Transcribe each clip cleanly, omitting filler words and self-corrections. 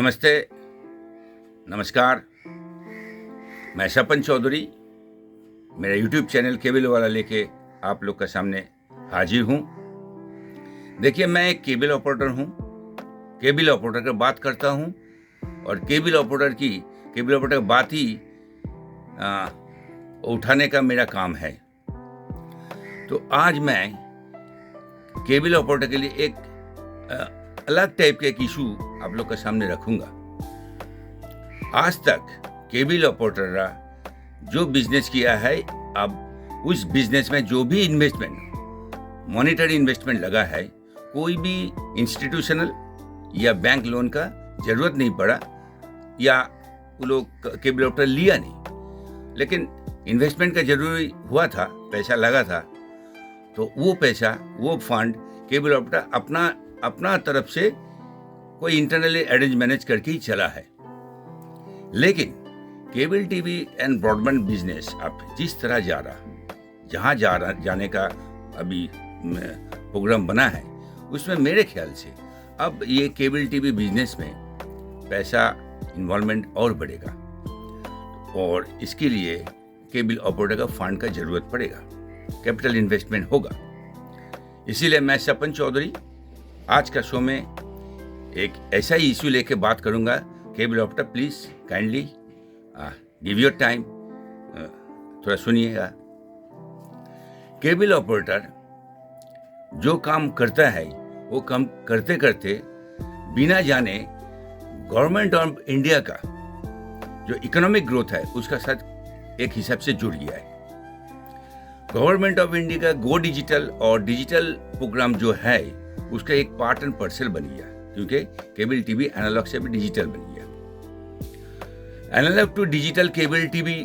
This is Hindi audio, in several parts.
नमस्ते, नमस्कार। मैं सपन चौधरी मेरा यूट्यूब चैनल केबल वाला लेके आप लोग का सामने हाजिर हूँ। देखिए, मैं एक केबल ऑपरेटर हूँ। केबल ऑपरेटर की बात करता हूँ और केबल ऑपरेटर की बात ही उठाने का मेरा काम है। तो आज मैं केबल ऑपरेटर के लिए एक अलग टाइप का एक इशू आप लोग के सामने रखूंगा। आज तक केबल ऑपरेटर जो बिजनेस किया है, अब उस बिजनेस में जो भी इन्वेस्टमेंट, मॉनिटरी इन्वेस्टमेंट लगा है, कोई भी इंस्टीट्यूशनल या बैंक लोन का जरूरत नहीं पड़ा या वो लोग केबल ऑपरेटर लिया नहीं। लेकिन इन्वेस्टमेंट का जरूरी हुआ था, पैसा लगा था, तो वो पैसा, वो फंड केबल ऑपरेटर अपना तरफ से कोई इंटरनली अरेंज मैनेज करके ही चला है। लेकिन cable TV and broadband business अब जिस तरह जाने का अभी प्रोग्राम बना है, उसमें मेरे ख्याल से अब ये केबल टीवी बिजनेस में पैसा इन्वॉल्वमेंट और बढ़ेगा और इसके लिए केबल ऑपरेटर का फंड का जरूरत पड़ेगा, कैपिटल इन्वेस्टमेंट होगा। इसीलिए मैं सपन चौधरी आज का शो में एक ऐसा ही इश्यू लेके बात करूंगा। Cable operator, please kindly give your time, थोड़ा सुनिएगा। केबल ऑपरेटर जो काम करता है, वो काम करते करते बिना जाने गवर्नमेंट ऑफ इंडिया का जो इकोनॉमिक ग्रोथ है उसका साथ एक हिसाब से जुड़ गया है। गवर्नमेंट ऑफ इंडिया का गो डिजिटल और डिजिटल प्रोग्राम जो है उसका एक पार्ट एंड पार्सल बन गया, क्योंकि केबल टीवी एनालॉग से भी डिजिटल बन गया। Analogue to digital cable TV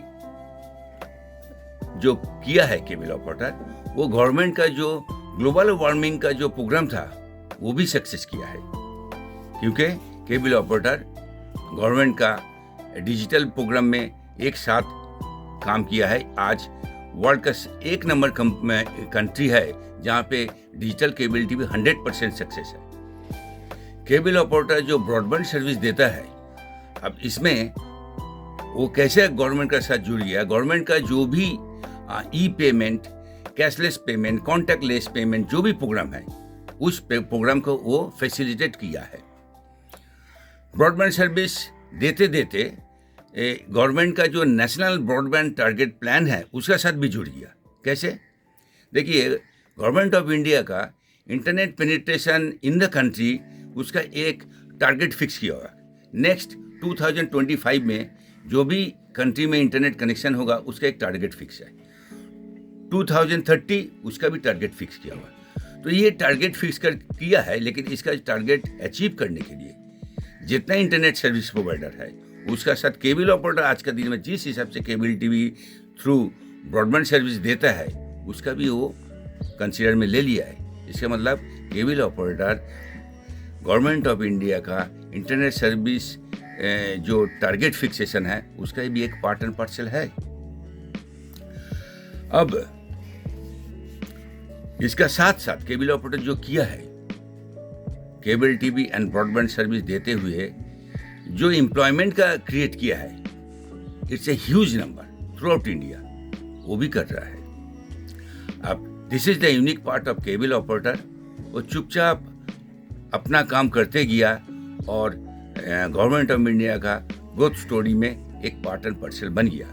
जो किया है केबल ऑपरेटर, वो गवर्नमेंट का जो ग्लोबल वार्मिंग का जो प्रोग्राम था वो भी सक्सेस किया है, क्योंकि केबल ऑपरेटर गवर्नमेंट का डिजिटल प्रोग्राम में एक साथ काम किया है। आज वर्ल्ड का एक नंबर कंट्री है जहां पे डिजिटल केबल टीवी 100% सक्सेस है। केबल ऑपरेटर जो ब्रॉडबैंड सर्विस देता है, अब इसमें वो कैसे गवर्नमेंट के साथ जुड़ गया। गवर्नमेंट का जो भी e payment, cashless payment, contactless payment जो भी प्रोग्राम है, उस प्रोग्राम को वो फैसिलिटेट किया है। ब्रॉडबैंड सर्विस देते देते गवर्नमेंट का जो नेशनल ब्रॉडबैंड टारगेट प्लान है उसका साथ भी जुड़ गया। कैसे? देखिए, गवर्नमेंट ऑफ इंडिया का internet penetration in the country, उसका एक टारगेट फिक्स किया हुआ। नेक्स्ट 2025 में जो भी कंट्री में इंटरनेट कनेक्शन होगा उसका एक टारगेट फिक्स है। 2030 उसका भी टारगेट फिक्स किया हुआ। तो ये टारगेट फिक्स किया है, लेकिन इसका टारगेट अचीव करने के लिए जितना इंटरनेट सर्विस प्रोवाइडर है उसका साथ केबल ऑपरेटर आज का दिन में जिस हिसाब से cable TV through broadband service देता है उसका भी वो कंसीडर में ले लिया है। इसका मतलब cable operator government of India का इंटरनेट सर्विस जो टारगेट फिक्सेशन है उसका भी एक पार्ट एंड पार्सल है। अब इसका साथ साथ केबल ऑपरेटर जो किया है, cable TV and broadband service देते हुए जो एम्प्लॉयमेंट का क्रिएट किया है, it's a huge number through out India, वो भी कर रहा है। अब this is the unique part of cable operator. वो चुपचाप अपना काम करते गया और गवर्नमेंट ऑफ इंडिया का ग्रोथ स्टोरी में एक पार्ट एंड पार्सल बन गया।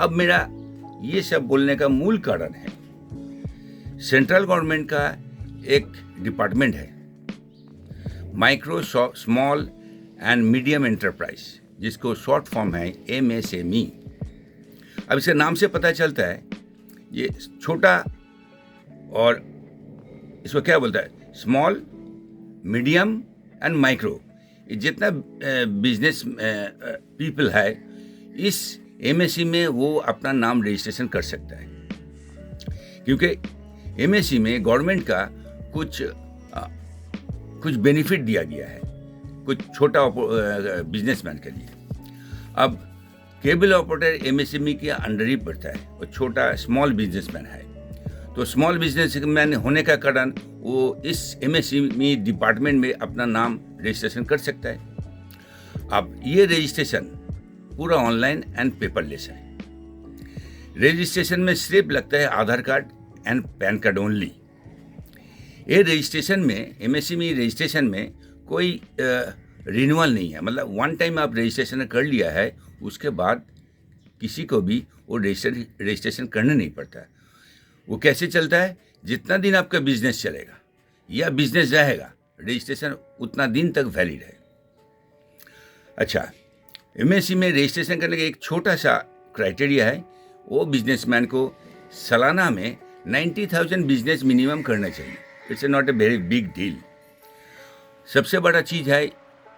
अब मेरा ये सब बोलने का मूल कारण है, सेंट्रल गवर्नमेंट का एक डिपार्टमेंट है, micro small and medium enterprise, जिसको शॉर्ट फॉर्म है MSME। अब इसके नाम से पता चलता है ये छोटा, और इसको क्या बोलता है, स्मॉल, मीडियम एंड माइक्रो। जितना बिजनेस पीपल है इस MSE में वो अपना नाम रजिस्ट्रेशन कर सकता है, क्योंकि MSE में गवर्नमेंट का कुछ बेनिफिट दिया गया है कुछ छोटा बिजनेसमैन के लिए। अब केबल ऑपरेटर MSME के अंडर ही पड़ता है, वो छोटा स्मॉल बिजनेसमैन है। तो स्मॉल बिजनेसमैन होने का कारण वो इस MSME डिपार्टमेंट में अपना नाम रजिस्ट्रेशन कर सकता है। अब ये रजिस्ट्रेशन पूरा ऑनलाइन एंड पेपरलेस है। रजिस्ट्रेशन में सिर्फ लगता है Aadhaar card and pan card only. ये रजिस्ट्रेशन में, एमएसएमई रजिस्ट्रेशन में कोई रिन्यूअल नहीं है, मतलब वन टाइम आप रजिस्ट्रेशन कर लिया है, उसके बाद किसी को भी वो रजिस्ट्रेशन करना नहीं पड़ता है। वो कैसे चलता है, जितना दिन आपका बिजनेस चलेगा या बिजनेस रहेगा, रजिस्ट्रेशन उतना दिन तक वैलिड है। अच्छा, एमएसएमई में रजिस्ट्रेशन करने का एक छोटा सा क्राइटेरिया है, वो बिजनेसमैन को सालाना में 90,000 बिजनेस मिनिमम करना चाहिए। It's not a very big deal. सबसे बड़ा चीज़ है,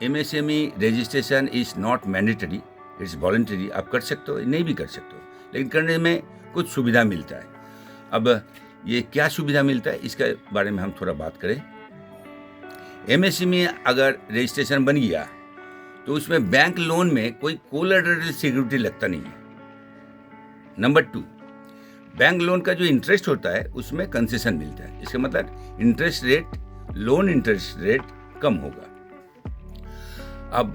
MSME registration is not mandatory, it's voluntary. आप कर सकते हो, नहीं भी कर सकते हो, लेकिन करने में कुछ सुविधा मिलता है। अब ये क्या सुविधा मिलता है, इसके बारे में हम थोड़ा बात करें। एमएसएमई अगर रजिस्ट्रेशन बन गया तो उसमें बैंक लोन में कोई कोलैटरल सिक्योरिटी लगता नहीं है। नंबर 2, बैंक लोन का जो इंटरेस्ट होता है उसमें कंसेशन मिलता है। इसका मतलब interest rate, loan interest rate कम होगा। अब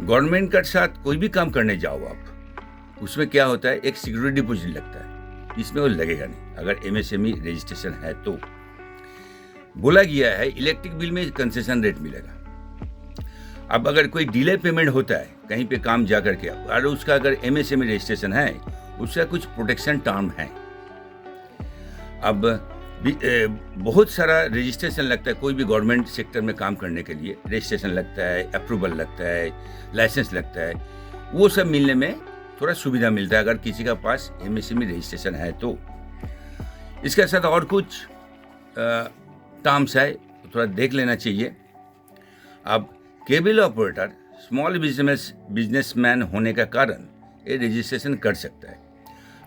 गवर्नमेंट के साथ कोई भी काम करने जाओ आप, उसमें क्या होता है, एक सिक्योरिटी डिपॉजिट लगता है, इसमें वो लगेगा नहीं अगर एमएसएमई रजिस्ट्रेशन है तो। बोला गया है इलेक्ट्रिक बिल में कंसेशन रेट मिलेगा। अब अगर कोई डिले पेमेंट होता है कहीं पे काम जा करके, और उसका अगर एमएसएमई रजिस्ट्रेशन है, उसका कुछ प्रोटेक्शन टर्म है। अब बहुत सारा रजिस्ट्रेशन लगता है, कोई भी गवर्नमेंट सेक्टर में काम करने के लिए रजिस्ट्रेशन लगता है, अप्रूवल लगता है, लाइसेंस लगता है। वो सब मिलने में थोड़ा सुविधा मिलता है अगर किसी का पास एमएसएमई रजिस्ट्रेशन है तो। इसके साथ और कुछ टर्म्स है, थोड़ा देख लेना चाहिए। अब केबल ऑपरेटर स्मॉल बिजनेसमैन होने का कारण ये रजिस्ट्रेशन कर सकता है।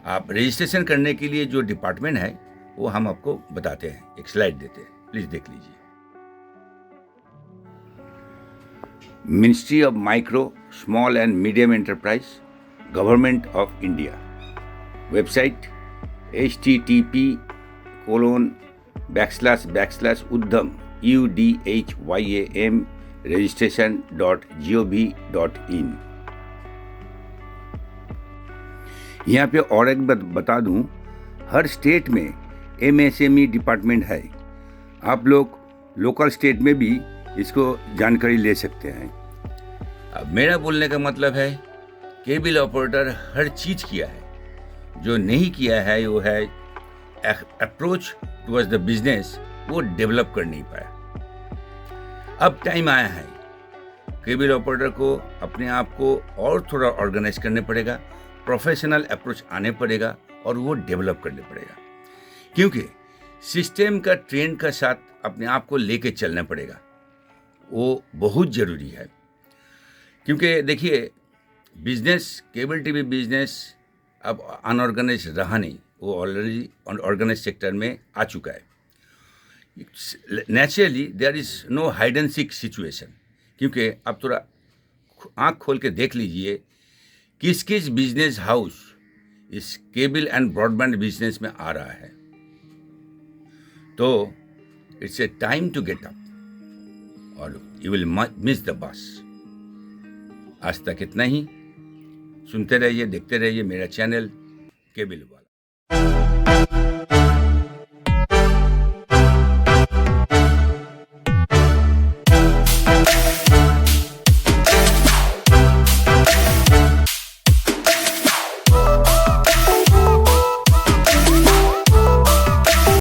आप रजिस्ट्रेशन करने के लिए जो डिपार्टमेंट है वो हम आपको बताते हैं, एक स्लाइड देते हैं, प्लीज देख लीजिए। Ministry of micro, small and medium enterprise, government of India. Website http://uddham registration.gov.in। यहाँ पे और एक बात बता दूं, हर स्टेट में एमएसएमई डिपार्टमेंट है। आप लोग लोकल स्टेट में भी इसको जानकारी ले सकते हैं। अब मेरा बोलने का मतलब है, केबल ऑपरेटर हर चीज़ किया है, जो नहीं किया है वो है अप्रोच टुवर्ड्स द बिजनेस, वो डेवलप कर नहीं पाया। अब टाइम आया है, केबल ऑपरेटर को अपने आप को और थोड़ा ऑर्गेनाइज करने पड़ेगा, प्रोफेशनल अप्रोच आने पड़ेगा और वो डेवलप करने पड़ेगा, क्योंकि सिस्टम का ट्रेंड का साथ अपने आप को लेके चलना पड़ेगा। वो बहुत ज़रूरी है, क्योंकि देखिए बिजनेस, केबल टीवी बिजनेस अब अनऑर्गेनाइज रहा नहीं, वो ऑलरेडी ऑर्गेनाइज सेक्टर में आ चुका है। Naturally there is no hide and seek situation, क्योंकि अब थोड़ा आँख खोल के देख लीजिए किस किस बिजनेस हाउस इस केबल एंड ब्रॉडबैंड बिजनेस में आ रहा है। तो it's a time to get up और you will miss the bus. आज तक इतना ही। सुनते रहिए, देखते रहिए मेरा चैनल केबल वाला।